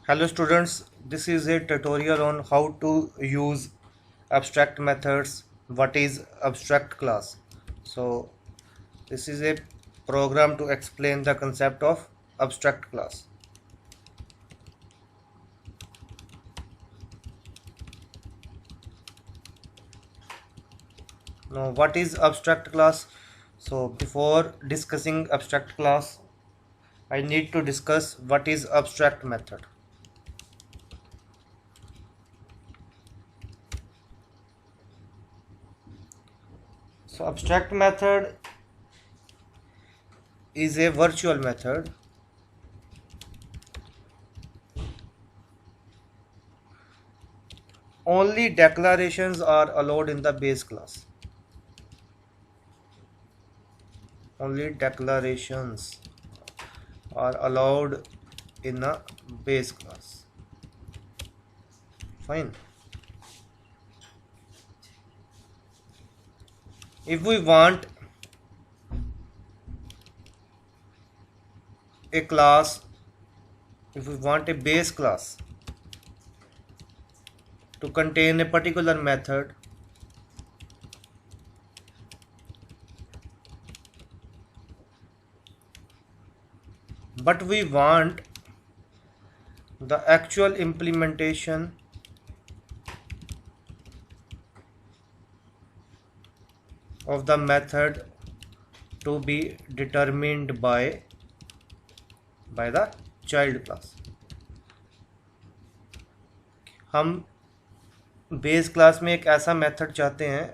Hello students, this is a tutorial on how to use abstract methods. What is abstract class? So this is a program to explain the concept of abstract class. Now what is abstract class? So before discussing abstract class, I need to discuss what is abstract method. So abstract method is a virtual method only declarations are allowed in the base class. Only declarations are allowed in a base class. Fine. If we want a class, if we want a base class to contain a particular method, but we want the actual implementation of the method to be determined by the child class. हम base class में एक ऐसा method चाहते हैं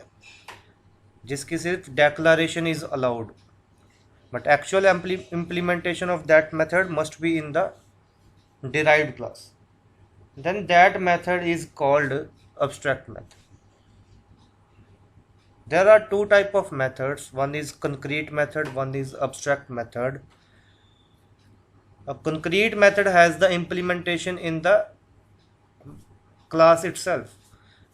जिसकी सिर्फ declaration is allowed, but actual implementation of that method must be in the derived class. Then that method is called abstract method. There are two type of methods. One is concrete method, one is abstract method. A concrete method has the implementation in the class itself,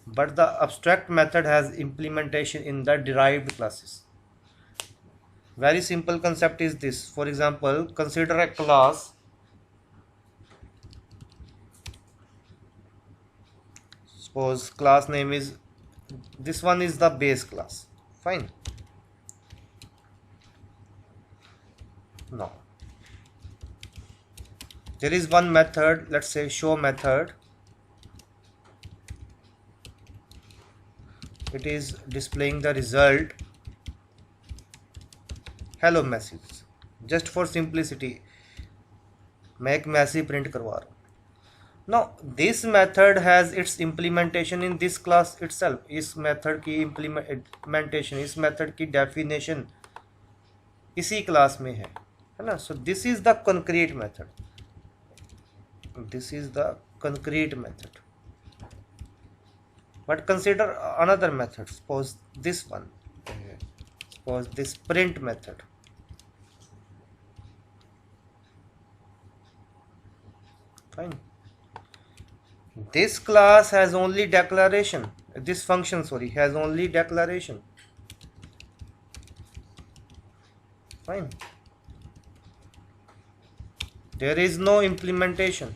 but the abstract method has implementation in the derived classes. Very simple concept is this. For example, consider a class. Suppose class name is, this one is the base class. Fine. Now there is one method, let's say show method. It is displaying the result hello message. Just for simplicity मैं एक message print करवा रहा हूँ. Now this method has its implementation in this class itself. इस method की implementation, इस method की definition इसी क्लास में है ना. So this is the concrete method. This is the concrete method. But consider another method. Suppose this one. Suppose this print method. Fine. This class has only declaration. This function, sorry, has only declaration. Fine. There is no implementation.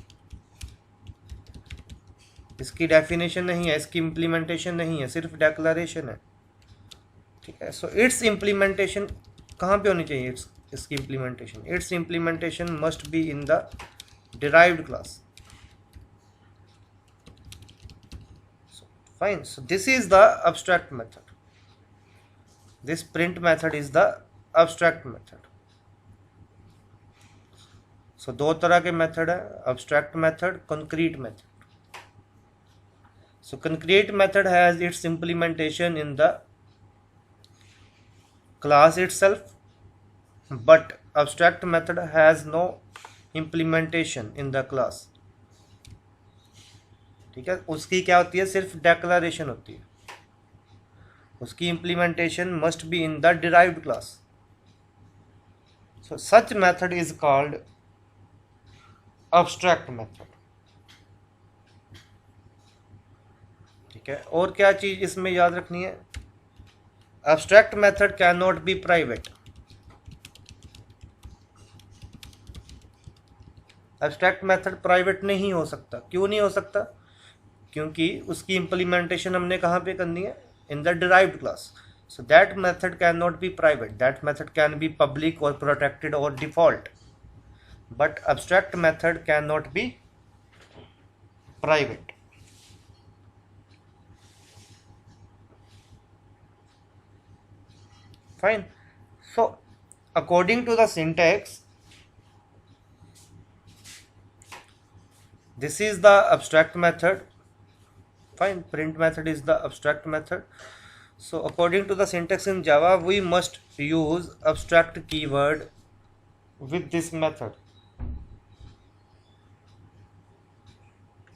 इसकी definition नहीं है, इसकी implementation नहीं है, सिर्फ declaration है. ठीक है. सो इट्स इम्प्लीमेंटेशन कहाँ पे होनी चाहिए? इसकी implementation, it's implementation must be in the derived class. Fine. So this is the abstract method. This print method is the abstract method. So दो तरह के मेथड है, abstract method, concrete method. So concrete method has its implementation in the class itself, but abstract method has no implementation in the class. ठीक है. उसकी क्या होती है? सिर्फ डेक्लरेशन होती है. उसकी implementation must be in the derived class. So such method is called abstract method. ठीक है. और क्या चीज इसमें याद रखनी है? Abstract method cannot be private. Abstract method private नहीं हो सकता। क्यों नहीं हो सकता? क्योंकि उसकी इम्प्लीमेंटेशन हमने कहाँ पे करनी है? इन the derived class. So that method can not be private, that method can be public और प्रोटेक्टेड और default, but abstract method cannot be private. Fine. So according to the syntax, this is the abstract method. Fine, print method is the abstract method. So according to the syntax in Java, we must use abstract keyword with this method.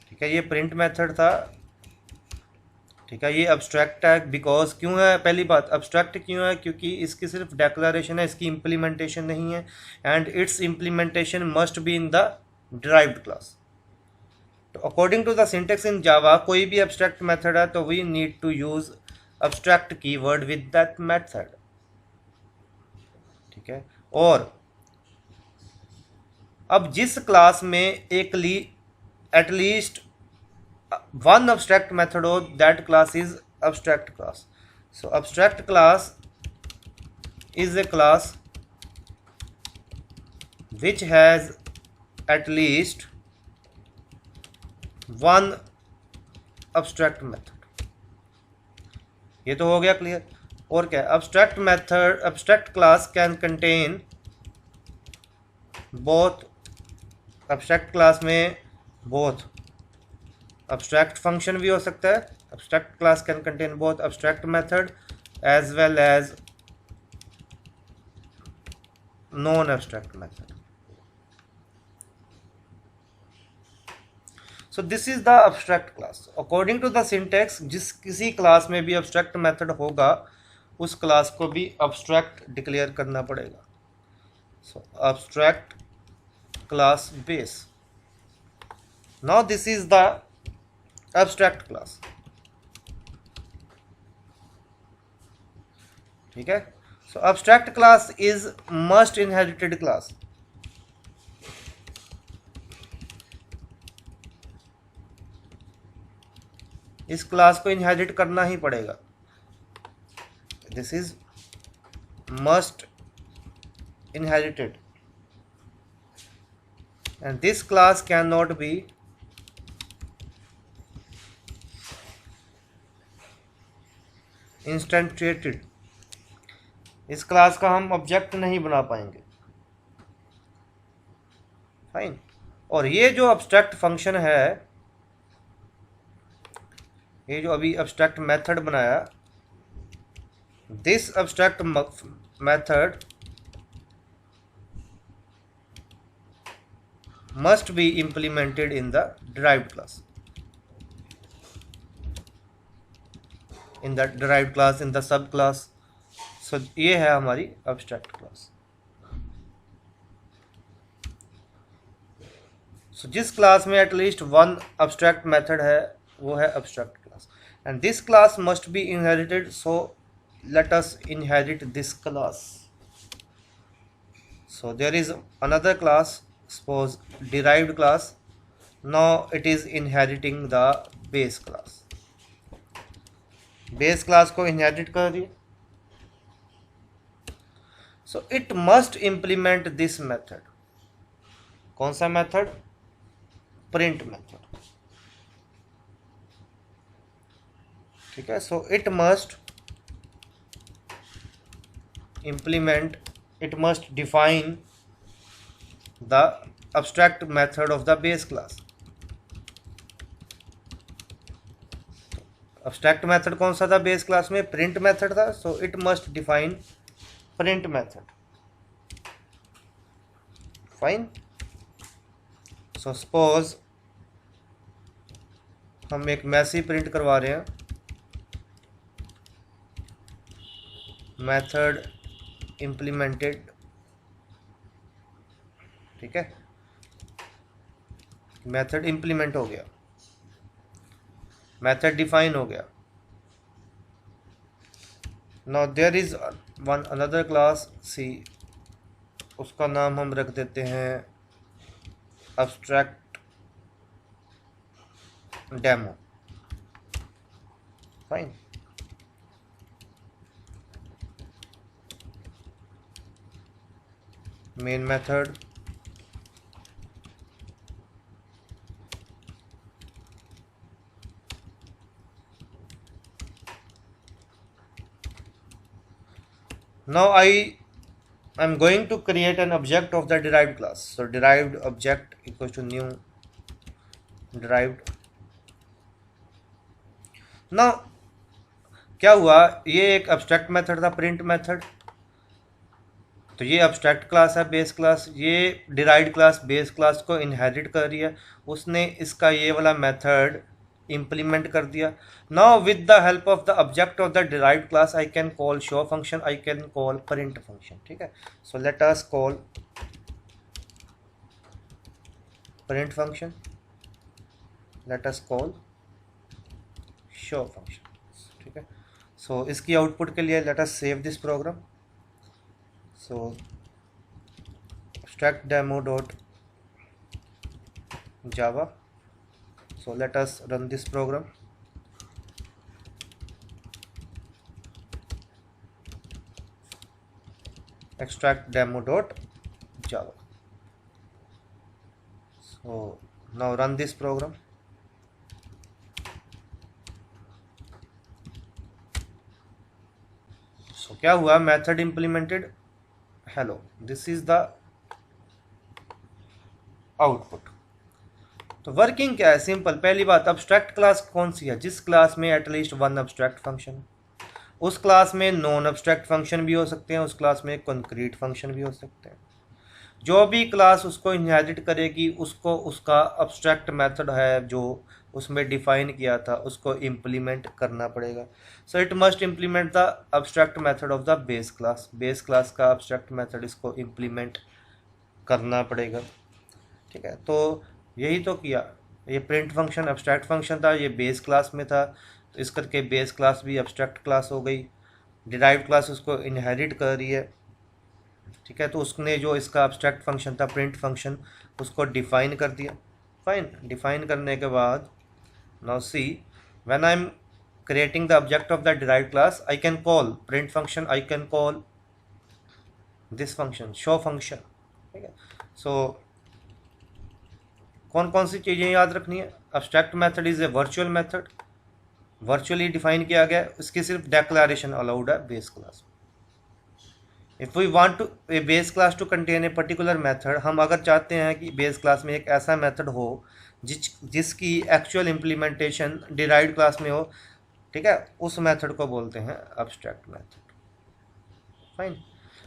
ठीक है, ये print method था। ठीक है, ये abstract है। Because क्यों है? पहली बात, अब्स्ट्रैक्ट क्यों है? क्योंकि इसकी सिर्फ डेक्लरेशन है, इसकी इम्प्लीमेंटेशन नहीं है, and its implementation must be in the derived class. तो according to the syntax in Java, कोई भी अब्स्ट्रैक्ट मेथड है तो we need to use abstract keyword with that method. ठीक है, और अब जिस क्लास में at least one abstract method or that class is abstract class. So abstract class is a class which has at least one abstract method. ये तो हो गया क्लियर। और क्या? abstract class can contain both, abstract class में both abstract function भी हो सकता है। abstract class can contain both abstract method as well as non abstract method. So this is the abstract class. According to the syntax, जिस किसी class में भी abstract method होगा उस क्लास को भी abstract डिक्लेयर करना पड़ेगा। So abstract class base. Now this is the abstract class. ठीक है, so abstract class is must inherited class. इस क्लास को इनहेरिट करना ही पड़ेगा। This is must inherited, and this class cannot be इंस्टेंटिएटेड। इस क्लास का हम ऑब्जेक्ट नहीं बना पाएंगे। फाइन। और ये जो अब्स्ट्रैक्ट फंक्शन है, ये जो अभी अब्स्ट्रैक्ट मेथड बनाया, this abstract method must be implemented in the derived class. In the derived class, in the subclass. So ये है हमारी abstract class. So जिस class में at least one abstract method है वो है abstract class, and this class must be inherited. So let us inherit this class. So there is another class, suppose derived class. Now it is inheriting the base class. Base class को inherit कर दिए. So it must implement this method. कौन सा method? Print method. ठीक है, so it must implement, it must define the abstract method of the base class. abstract method कौन सा था base class में? print method था, so it must define print method. fine. so suppose हम एक message print करवा रहे हैं, method implemented, ठीक है, मेथड इंप्लीमेंट हो गया, मेथड डिफाइन हो गया। Now there is one another class C, उसका नाम हम रख देते हैं abstract demo. Fine. Main method, now I'm going to create an object of the derived class. So derived object equals to new derived. Now क्या हुआ, ये एक abstract मेथड था, प्रिंट मेथड, तो ये abstract क्लास है, बेस क्लास, ये derived class base class को इनहेरिट कर रही है, उसने इसका ये वाला मेथड implement कर दिया. Now with the help of the object of the derived class I can call show function, I can call print function. ठीक है, so let us call print function, let us call show function. ठीक है, so इसकी output के लिए let us save this program. So abstract demo dot java. So let us run this program. Extract demo dot java. So now run this program. So क्या हुआ, method implemented hello, this is the output. तो working क्या है, simple. पहली बात, abstract class कौन सी है, जिस क्लास में एटलीस्ट वन अब्स्ट्रैक्ट फंक्शन, उस क्लास में नॉन अब्स्ट्रैक्ट फंक्शन भी हो सकते हैं, उस क्लास में कंक्रीट फंक्शन भी हो सकते हैं. जो भी क्लास उसको इनहेरिट करेगी उसको उसका अब्स्ट्रैक्ट मेथड है जो उसमें डिफाइन किया था उसको इम्प्लीमेंट करना पड़ेगा. So it must implement the abstract method of the base class. Base class का अब्स्ट्रैक्ट मेथड इसको इम्प्लीमेंट करना पड़ेगा. ठीक है, तो यही तो किया. ये प्रिंट फंक्शन अब्स्ट्रैक्ट फंक्शन था, ये बेस क्लास में था, तो इस करके बेस क्लास भी अब्स्ट्रैक्ट क्लास हो गई. डिराइव्ड क्लास उसको इनहेरिट कर रही है. ठीक है, तो उसने जो इसका अब्स्ट्रैक्ट फंक्शन था प्रिंट फंक्शन उसको डिफाइन कर दिया. फाइन, डिफाइन करने के बाद now see when I am creating the object of the derived class I can call print function, I can call this function show function. ठीक है, सो कौन कौन सी चीज़ें याद रखनी है. Abstract method is a virtual method, virtually define किया गया, इसकी सिर्फ डेक्लेरेशन अलाउड है base class. If we want to a base class to contain a particular method, हम अगर चाहते हैं कि बेस क्लास में एक ऐसा मेथड हो जिसकी एक्चुअल इम्प्लीमेंटेशन डिराइव्ड क्लास में हो, ठीक है, उस मेथड को बोलते हैं abstract method. Fine.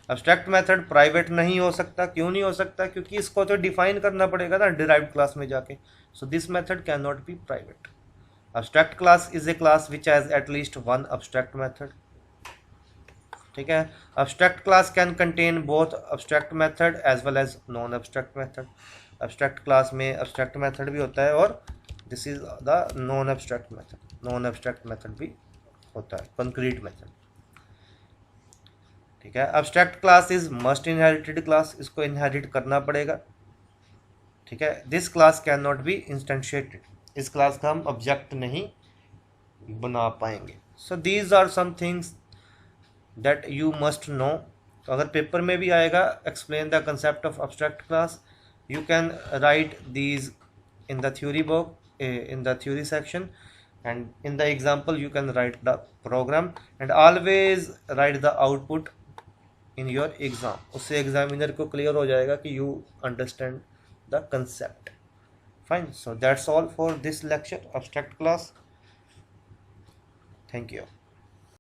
Abstract method private नहीं हो सकता. क्यों नहीं हो सकता, क्योंकि इसको तो डिफाइन करना पड़ेगा ना डिराइव्ड क्लास में जाके. So this method can not be private. Abstract class is a class which has at least one abstract method. ठीक है, abstract class can contain both abstract method as well as non abstract method. Abstract class में abstract method भी होता है और this is the non abstract method. Non abstract method भी होता है, कंक्रीट मेथड. ठीक है, abstract class is must inherited class, इसको इनहेरिट करना पड़ेगा. ठीक है, this class can not be instantiated, इस क्लास का हम ऑब्जेक्ट नहीं बना पाएंगे. So these are some things that you must know. तो अगर पेपर में भी आएगा explain the concept of abstract class, you can write these in the theory book, in the theory section, and in the example you can write the program, and always write the output in your exam. उससे examiner को clear हो जाएगा कि you understand the concept. Fine, so that's all for this lecture abstract class. Thank you.